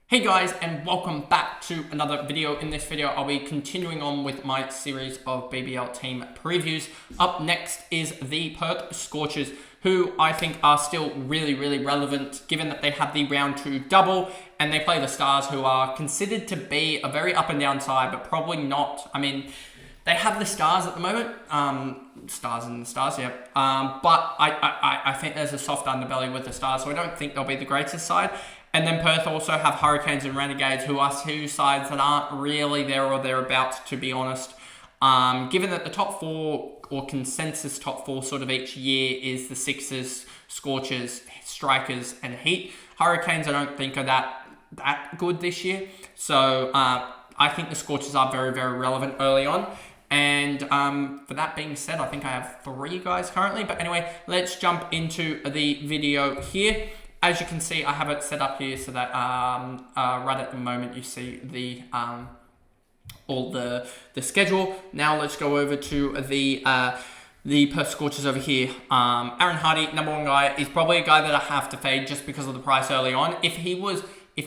Hey guys, and welcome back to another video. In this video, I'll be continuing on with my series of BBL team previews. Up next is the Perth Scorchers, who I think are still really relevant, given that they have the round 2 double, and they play the Stars, who are considered to be a very up and down side, but probably not. I mean, they have the Stars at the moment, Stars and the Stars, yeah. But I think there's a soft underbelly with the Stars, so I don't think they'll be the greatest side. And then Perth also have Hurricanes and Renegades, who are two sides that aren't really there or thereabouts, to be honest. Given that the top 4 or consensus top 4 sort of each year is the Sixers, Scorchers, Strikers, and Heat. Hurricanes I don't think are that good this year. So I think the Scorchers are very relevant early on. And for that being said, I think I have 3 guys currently. But anyway, let's jump into the video here. As you can see, I have it set up here so that right at the moment you see the all the schedule. Now let's go over to the Perth Scorchers over here. Aaron Hardie, number 1 guy, is probably a guy that I have to fade just because of the price early on. If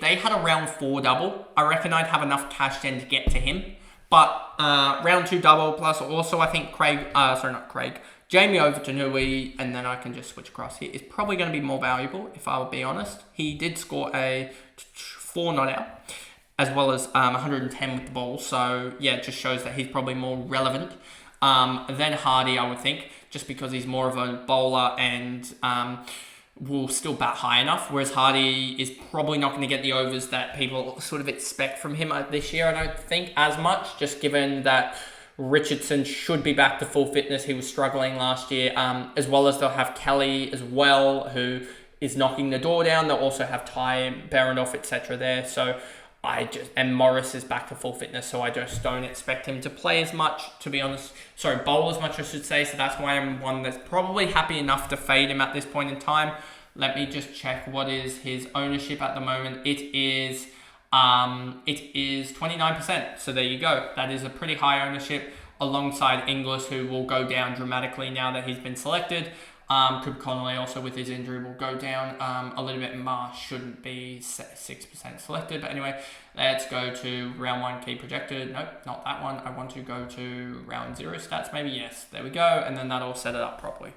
they had a round 4 double, I reckon I'd have enough cash then to get to him. But round 2 double plus also I think Jamie Overton, and then I can just switch across here, is probably going to be more valuable, if I would be honest. He did score a 4 not out, as well as 110 with the ball. So, yeah, it just shows that he's probably more relevant than Hardie, I would think, just because he's more of a bowler and will still bat high enough, whereas Hardie is probably not going to get the overs that people sort of expect from him this year, I don't think, as much, just given that Richardson should be back to full fitness. He was struggling last year, as well as they'll have Kelly as well, who is knocking the door down. They'll also have Jhye, Behrendorff, etc. there. So and Morris is back to full fitness, so I just don't expect him to play as much, to be honest. Sorry, bowl as much, I should say. So that's why I'm one that's probably happy enough to fade him at this point in time. Let me just check what is his ownership at the moment. It is 29%. So there you go. That is a pretty high ownership alongside Inglis, who will go down dramatically now that he's been selected. Coop Connolly also with his injury will go down a little bit. Marsh shouldn't be 6% selected. But anyway, let's go to round 1 key projected. Nope, not that one. I want to go to round 0 stats maybe. Yes, there we go. And then that'll set it up properly.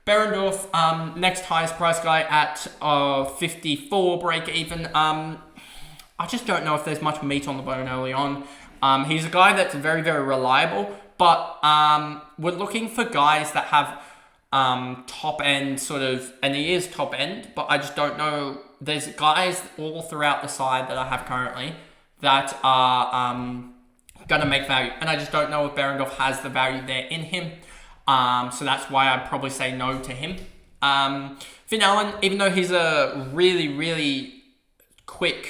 Behrendorff, next highest price guy at 54 break even. I just don't know if there's much meat on the bone early on. He's a guy that's very reliable, but we're looking for guys that have top end sort of, and he is top end, but I just don't know. There's guys all throughout the side that I have currently that are going to make value, and I just don't know if Behrendorff has the value there in him. So that's why I'd probably say no to him. Finn Allen, even though he's a really quick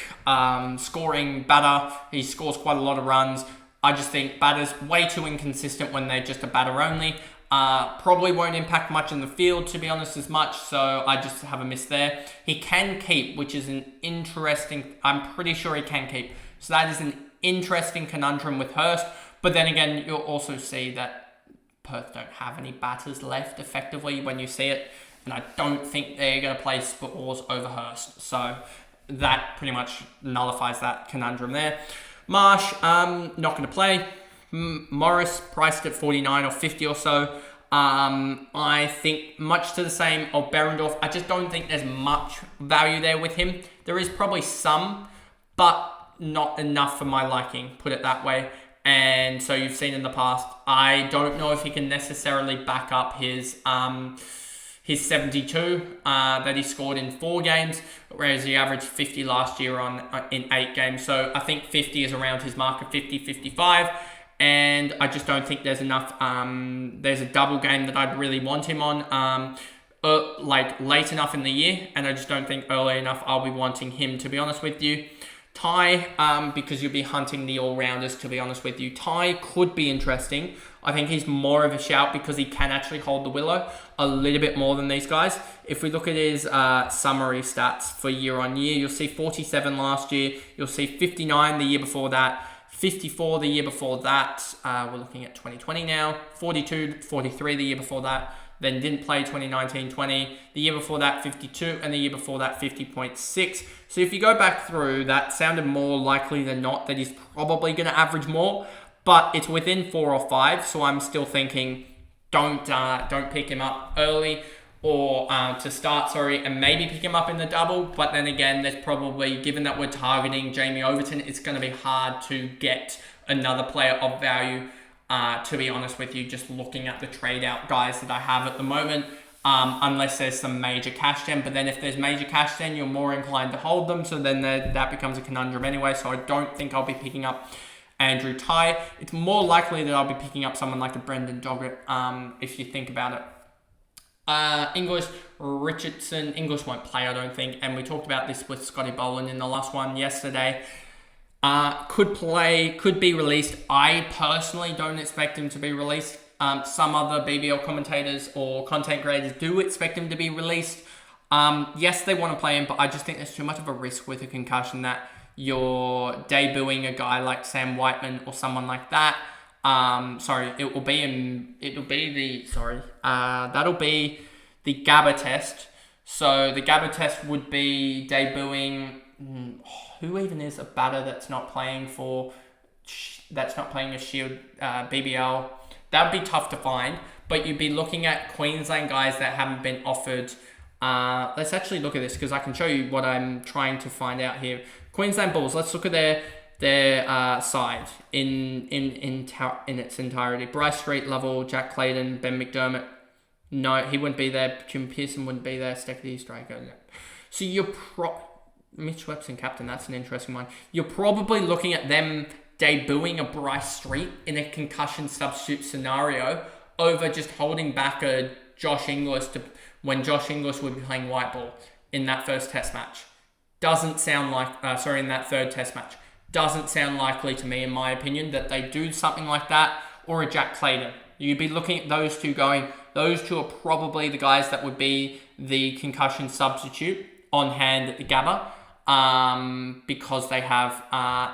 scoring batter, he scores quite a lot of runs. I just think batters way too inconsistent when they're just a batter only. Probably won't impact much in the field, to be honest, as much, so I just have a miss there. He can keep, which is an interesting, I'm pretty sure he can keep. So that is an interesting conundrum with Hurst, but then again, you'll also see that Perth don't have any batters left effectively when you see it, and I don't think they're going to play split wars over Hurst, so that pretty much nullifies that conundrum there. Marsh, not going to play. Morris, priced at 49 or 50 or so. I think much to the same of Behrendorff. I just don't think there's much value there with him. There is probably some, but not enough for my liking, put it that way. And so you've seen in the past, I don't know if he can necessarily back up his 72 that he scored in 4 games, whereas he averaged 50 last year in 8 games. So I think 50 is around his mark of 50, 55. And I just don't think there's enough. There's a double game that I'd really want him on, like late enough in the year. And I just don't think early enough I'll be wanting him, to be honest with you. Jhye, because you'll be hunting the all-rounders, to be honest with you. Jhye could be interesting. I think he's more of a shout because he can actually hold the willow a little bit more than these guys. If we look at his summary stats for year on year, you'll see 47 last year. You'll see 59 the year before that. 54 the year before that. We're looking at 2020 now. 42, 43 the year before that. then didn't play 2019-20. The year before that, 52, and the year before that, 50.6. So if you go back through, that sounded more likely than not that he's probably going to average more, but it's within 4 or 5. So I'm still thinking don't pick him up early or to start, and maybe pick him up in the double. But then again, there's probably, given that we're targeting Jamie Overton, it's going to be hard to get another player of value, to be honest with you, just looking at the trade out guys that I have at the moment, unless there's some major cash gen. But then if there's major cash gen, you're more inclined to hold them, so then that becomes a conundrum anyway. So I don't think I'll be picking up Andrew Jhye. It's more likely that I'll be picking up someone like a Brendan Doggett, if you think about it. Inglis, Richardson. Inglis won't play, I don't think. And we talked about this with Scotty Boland in the last one yesterday. Could play, could be released. I personally don't expect him to be released. Some other BBL commentators or content creators do expect him to be released. Yes, they want to play him, but I just think there's too much of a risk with a concussion that you're debuting a guy like Sam Whiteman or someone like that. That'll be the Gabba test. So the Gabba test would be debuting, who even is a batter that's not playing a Shield BBL? That would be tough to find, but you'd be looking at Queensland guys that haven't been offered. Let's actually look at this because I can show you what I'm trying to find out here. Queensland Bulls, let's look at their side in its entirety. Bryce Street, Lovell, Jack Clayton, Ben McDermott. No, he wouldn't be there. Jim Pearson wouldn't be there. Steckity, Striker. So Mitch Webson captain, that's an interesting one. You're probably looking at them debuting a Bryce Street in a concussion substitute scenario over just holding back a Josh Inglis when Josh Inglis would be playing white ball in that first test match. Doesn't sound like, in that third test match. Doesn't sound likely to me, in my opinion, that they do something like that, or a Jack Clayton. You'd be looking at those two going, those two are probably the guys that would be the concussion substitute on hand at the Gabba, because they have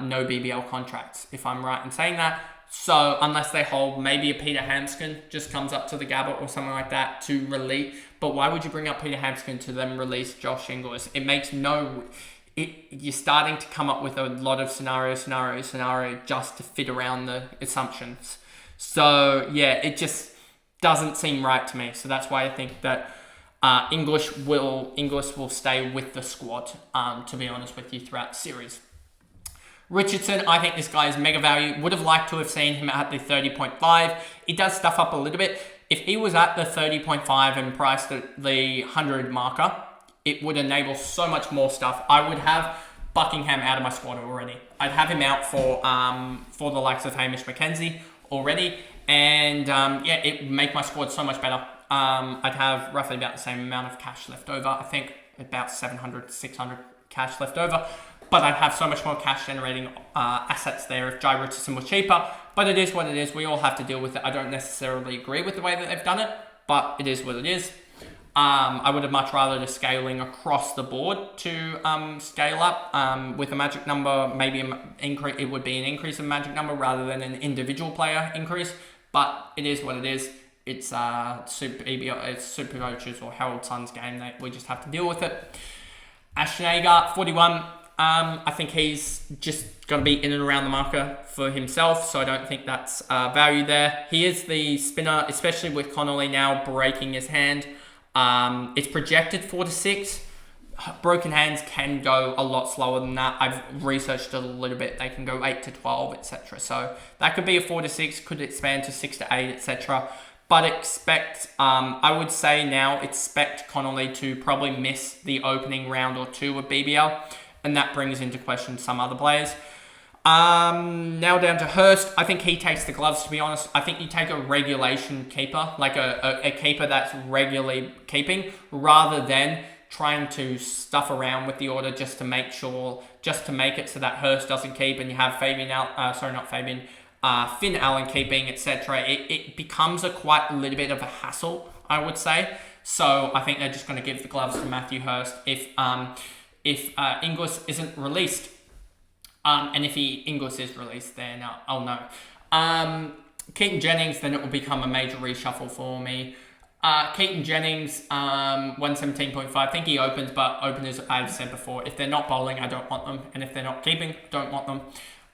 no BBL contracts, if I'm right in saying that. So unless they hold, maybe a Peter Hampskin just comes up to the Gabba or something like that to release. But why would you bring up Peter Hampskin to then release Josh Inglis? It makes you're starting to come up with a lot of scenario just to fit around the assumptions. So yeah, it just doesn't seem right to me. So that's why I think that Inglis will stay with the squad, to be honest with you, throughout the series. Richardson, I think this guy is mega value. Would have liked to have seen him at the 30.5. He does stuff up a little bit. If he was at the 30.5 and priced at the 100 marker, it would enable so much more stuff. I would have Buckingham out of my squad already. I'd have him out for the likes of Hamish McKenzie already. And it would make my squad so much better. I'd have roughly about the same amount of cash left over. I think about 700, 600 cash left over. But I'd have so much more cash generating assets there if Jhye Richardson was cheaper. But it is what it is. We all have to deal with it. I don't necessarily agree with the way that they've done it, but it is what it is. I would have much rather just scaling across the board to scale up with a magic number. Maybe it would be an increase in magic number rather than an individual player increase. But it is what it is. It's SuperCoaches or Harold Sun's game. We just have to deal with it. Ashnagar, 41. I think he's just going to be in and around the marker for himself, so I don't think that's value there. He is the spinner, especially with Connolly now breaking his hand. It's projected 4 to 6. Broken hands can go a lot slower than that. I've researched it a little bit. They can go 8 to 12, etc. So that could be a 4 to 6, could expand to 6 to 8, etc. But I would say now, expect Connolly to probably miss the opening round or two of BBL. And that brings into question some other players. Now down to Hurst. I think he takes the gloves, to be honest. I think you take a regulation keeper, like a keeper that's regularly keeping, rather than trying to stuff around with the order just to make it so that Hurst doesn't keep and you have Finn Allen keeping, etc. It becomes quite a little bit of a hassle, I would say. So I think they're just going to give the gloves to Matthew Hurst if Inglis isn't released. And if Inglis is released, then I'll know. Keaton Jennings, then it will become a major reshuffle for me. Keaton Jennings, 117.5. I think he opens, but openers, I've said before, if they're not bowling, I don't want them. And if they're not keeping, don't want them.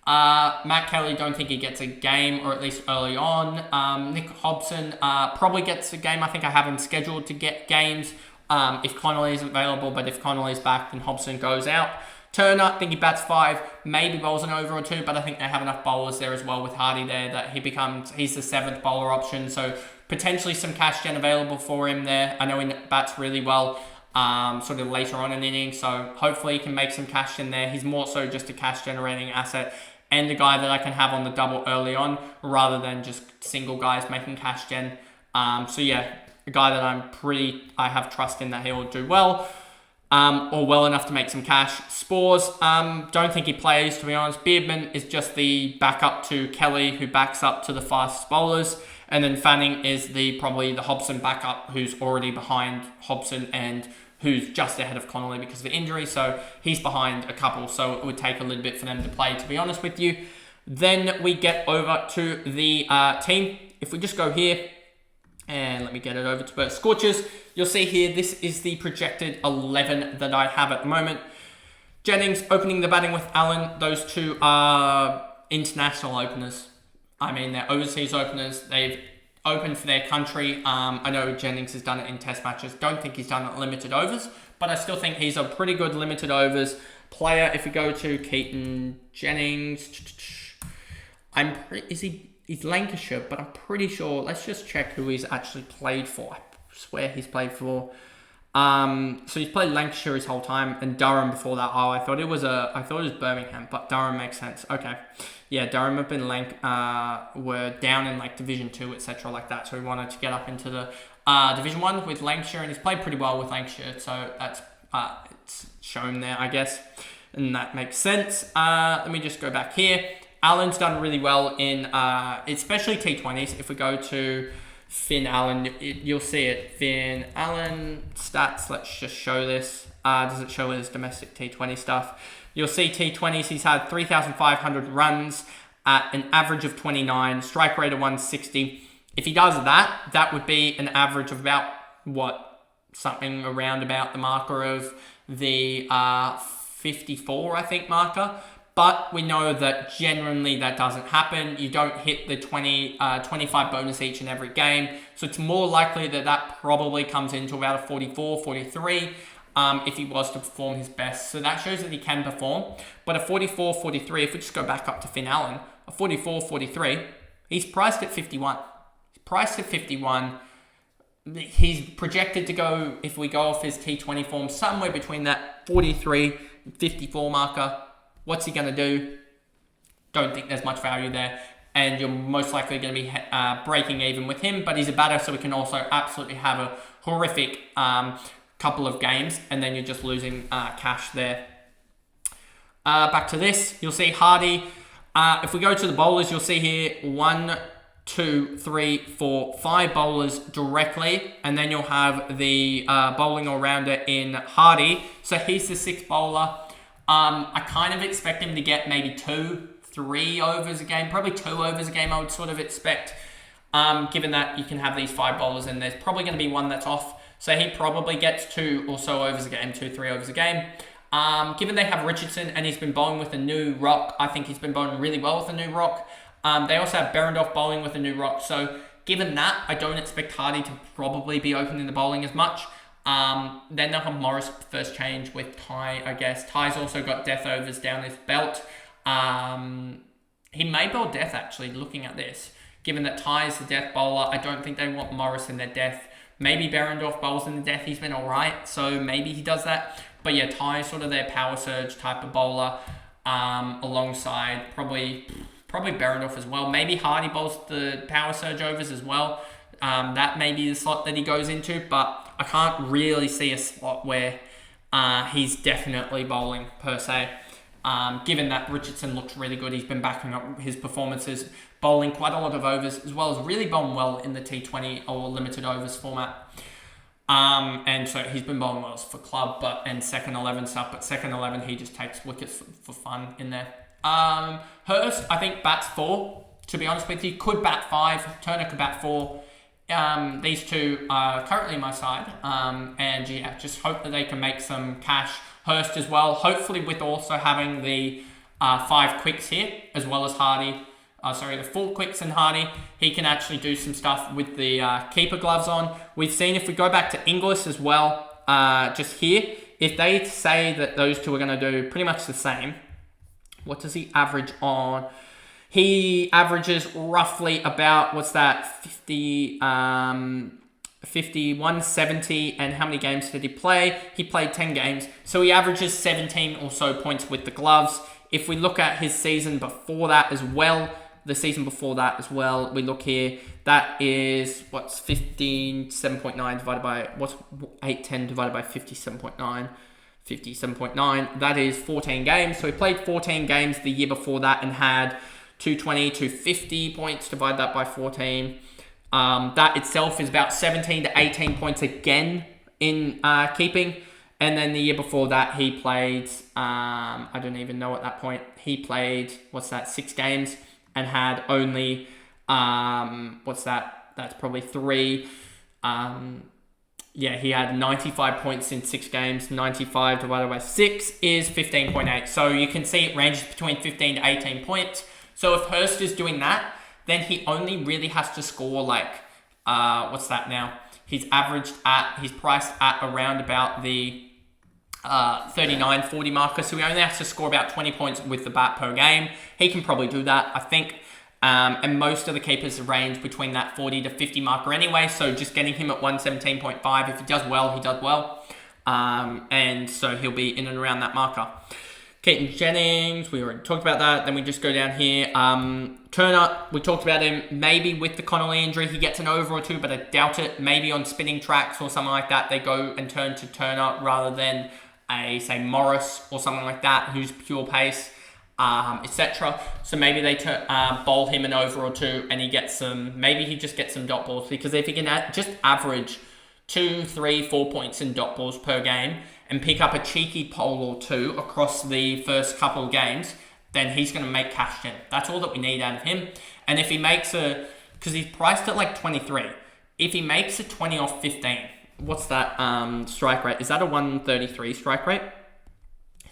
Matt Kelly, don't think he gets a game, or at least early on. Nick Hobson probably gets a game. I think I have him scheduled to get games if Connolly isn't available, but if Connolly's back, then Hobson goes out. Turner, I think he bats 5, maybe bowls an over or 2, but I think they have enough bowlers there as well with Hardie there that he's the 7th bowler option, so potentially some cash gen available for him there. I know he bats really well sort of later on in the inning, so hopefully he can make some cash in there. He's more so just a cash generating asset and a guy that I can have on the double early on rather than just single guys making cash gen. So yeah, a guy that I have trust in that he'll do well. Or well enough to make some cash. Spores, don't think he plays, to be honest. Beardman is just the backup to Kelly, who backs up to the fast bowlers. And then Fanning is probably the Hobson backup, who's already behind Hobson and who's just ahead of Connolly because of the injury. So he's behind a couple, so it would take a little bit for them to play, to be honest with you. Then we get over to the team. If we just go here, and let me get it over to Perth Scorchers. You'll see here, this is the projected 11 that I have at the moment. Jennings opening the batting with Allen. Those two are international openers. I mean, they're overseas openers. They've opened for their country. I know Jennings has done it in test matches. Don't think he's done it limited overs, but I still think he's a pretty good limited overs player. If we go to Keaton Jennings, he's Lancashire, but I'm pretty sure. Let's just check who he's actually played for. I swear he's played for. So he's played Lancashire his whole time, and Durham before that. Oh, I thought it was Birmingham, but Durham makes sense. Okay, yeah, Durham have been were down in like Division 2, etc. like that. So he wanted to get up into the Division 1 with Lancashire, and he's played pretty well with Lancashire. So that's it's shown there, I guess, and that makes sense. Let me just go back here. Allen's done really well in, especially T20s. If we go to Finn Allen, you'll see it. Finn Allen stats, let's just show this. Does it show his domestic T20 stuff? You'll see T20s, he's had 3,500 runs at an average of 29, strike rate of 160. If he does that, that would be an average of about, something around about the marker of the 54, I think, marker. But we know that generally that doesn't happen. You don't hit the 25 bonus each and every game. So it's more likely that probably comes into about a 44, 43 if he was to perform his best. So that shows that he can perform. But a 44, 43, if we just go back up to Finn Allen, a 44, 43, he's priced at 51. He's priced at 51. He's projected to go, if we go off his T20 form, somewhere between that 43 and 54 marker. What's he going to do? Don't think there's much value there. And you're most likely going to be breaking even with him. But he's a batter, so we can also absolutely have a horrific couple of games. And then you're just losing cash there. Back to this. You'll see Hardie. If we go to the bowlers, you'll see here 1, 2, 3, 4, 5 bowlers directly. And then you'll have the bowling all-rounder in Hardie. So he's the 6th bowler. I kind of expect him to get maybe 2, 3 overs a game, probably 2 overs a game I would sort of expect, given that you can have these 5 bowlers and there's probably going to be one that's off. So he probably gets 2 or so overs a game, 2, 3 overs a game. Given they have Richardson and he's been bowling with a new rock, I think he's been bowling really well with a new rock. They also have Berendorf bowling with a new rock. So given that, I don't expect Hardie to probably be opening the bowling as much. Then they'll have Morris first change with Ty, I guess. Ty's also got death overs down his belt. He may bowl death, actually, looking at this. Given that Ty's the death bowler, I don't think they want Morris in their death. Maybe Berendorf bowls in the death. He's been all right, so maybe he does that. But yeah, Ty's sort of their power surge type of bowler, alongside probably Berendorf as well. Maybe Hardie bowls the power surge overs as well. That may be the slot that he goes into, but I can't really see a slot where he's definitely bowling per se. Given that Richardson looks really good, he's been backing up his performances, bowling quite a lot of overs, as well as really bowling well in the T20 or limited overs format. And so he's been bowling well for club, and second 11 stuff, but second 11 he just takes wickets for fun in there. Hurst, I think, bats 4. To be honest with you, could bat 5. Turner could bat 4. These two are currently my side, and yeah, just hope that they can make some cash. Hurst as well, hopefully with also having the 5 quicks here, as well as Hardie. The 4 quicks and Hardie, he can actually do some stuff with the keeper gloves on. We've seen, if we go back to Inglis as well, just here, if they say that those two are going to do pretty much the same, what does he average on? He averages roughly about, 5170, and how many games did he play? He played 10 games, so he averages 17 or so points with the gloves. If we look at his season before that as well, we look here, that is, 7.9 divided by, 810 divided by 57.9? 57.9, that is 14 games. So he played 14 games the year before that and had 220, 250 points, divide that by 14. That itself is about 17 to 18 points again in keeping. And then the year before that, he played, I don't even know at that point, he played, 6 games and had only, that's probably 3. He had 95 points in 6 games. 95 divided by 6 is 15.8. So you can see it ranges between 15 to 18 points. So if Hurst is doing that, then he only really has to score He's priced at around about the 39-40 marker. So he only has to score about 20 points with the bat per game. He can probably do that, I think. And most of the keepers range between that 40 to 50 marker anyway. So just getting him at 117.5, if he does well, he does well. And so he'll be in and around that marker. Keaton Jennings, we already talked about that. Then we just go down here. Turner, we talked about him. Maybe with the Connolly injury, he gets an over or 2, but I doubt it. Maybe on spinning tracks or something like that, they go and turn to Turner rather than say Morris or something like that, who's pure pace, etc. So maybe they bowl him an over or 2, and he gets maybe he just gets some dot balls, because if he can just average 2, 3, 4 points in dot balls per game and pick up a cheeky pole or 2 across the first couple of games, then he's going to make cash gen. That's all that we need out of him. And if he makes because he's priced at like 23, if he makes a 20 off 15, what's that strike rate? Is that a 133 strike rate?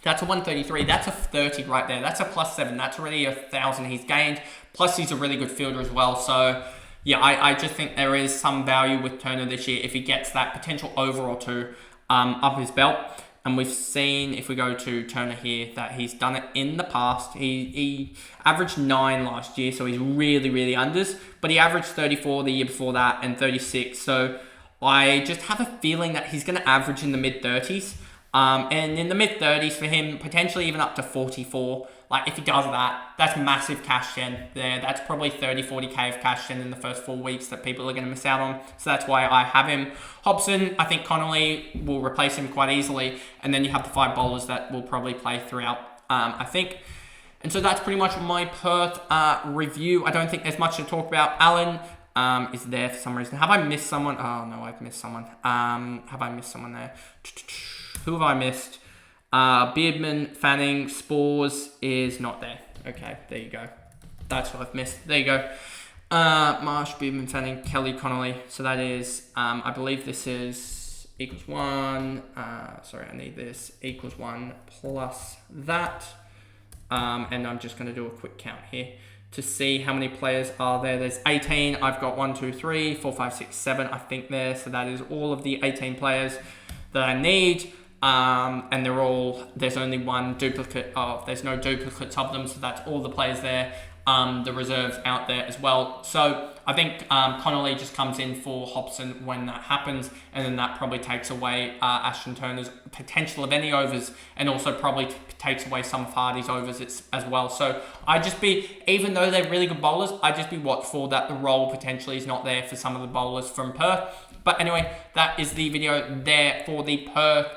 That's a 133. That's a 30 right there. That's a +7. That's already 1,000 he's gained. Plus, he's a really good fielder as well. So, yeah, I just think there is some value with Turner this year if he gets that potential over or 2 up his belt. And we've seen, if we go to Turner here, that he's done it in the past. He averaged 9 last year, so he's really, really unders. But he averaged 34 the year before that and 36. So I just have a feeling that he's going to average in the mid-30s. And in the mid-30s for him, potentially even up to 44. Like, if he does that, that's massive cash gen there. That's probably 30, 40k of cash gen in the first 4 weeks that people are going to miss out on. So that's why I have him. Hobson, I think Connolly will replace him quite easily. And then you have the 5 bowlers that will probably play throughout, I think. And so that's pretty much my Perth review. I don't think there's much to talk about. Allen is there for some reason. Have I missed someone? Oh, no, I've missed someone. Have I missed someone there? Who have I missed? Beardman, Fanning, Spores is not there. Okay, there you go. That's what I've missed. There you go. Marsh, Beardman, Fanning, Kelly, Connolly. So that is, I believe this is equals 1. Sorry, I need this. Equals 1 plus that. And I'm just going to do a quick count here to see how many players are there. There's 18. I've got 1, 2, 3, 4, 5, 6, 7, I think there. So that is all of the 18 players that I need. And they're all, there's only one duplicate of, there's no duplicates of them, so that's all the players there. The reserves out there as well. So I think Connolly just comes in for Hobson when that happens, and then that probably takes away Ashton Turner's potential of any overs, and also probably takes away some of Hardie's overs as well. So I just be, even though they're really good bowlers, I just be watchful that the role potentially is not there for some of the bowlers from Perth. But anyway, that is the video there for the Perth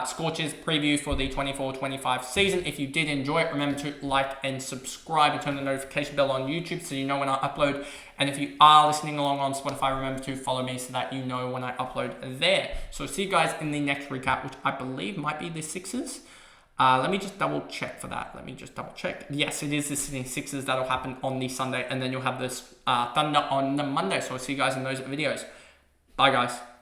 Scorchers preview for the 24-25 season. If you did enjoy it, remember to like and subscribe and turn the notification bell on YouTube so you know when I upload. And if you are listening along on Spotify, remember to follow me so that you know when I upload there. So see you guys in the next recap, which I believe might be the Sixers. Let me just double check for that. Yes, it is the Sydney Sixers. That'll happen on the Sunday, and then you'll have this Thunder on the Monday. So I'll see you guys in those videos. Bye, guys.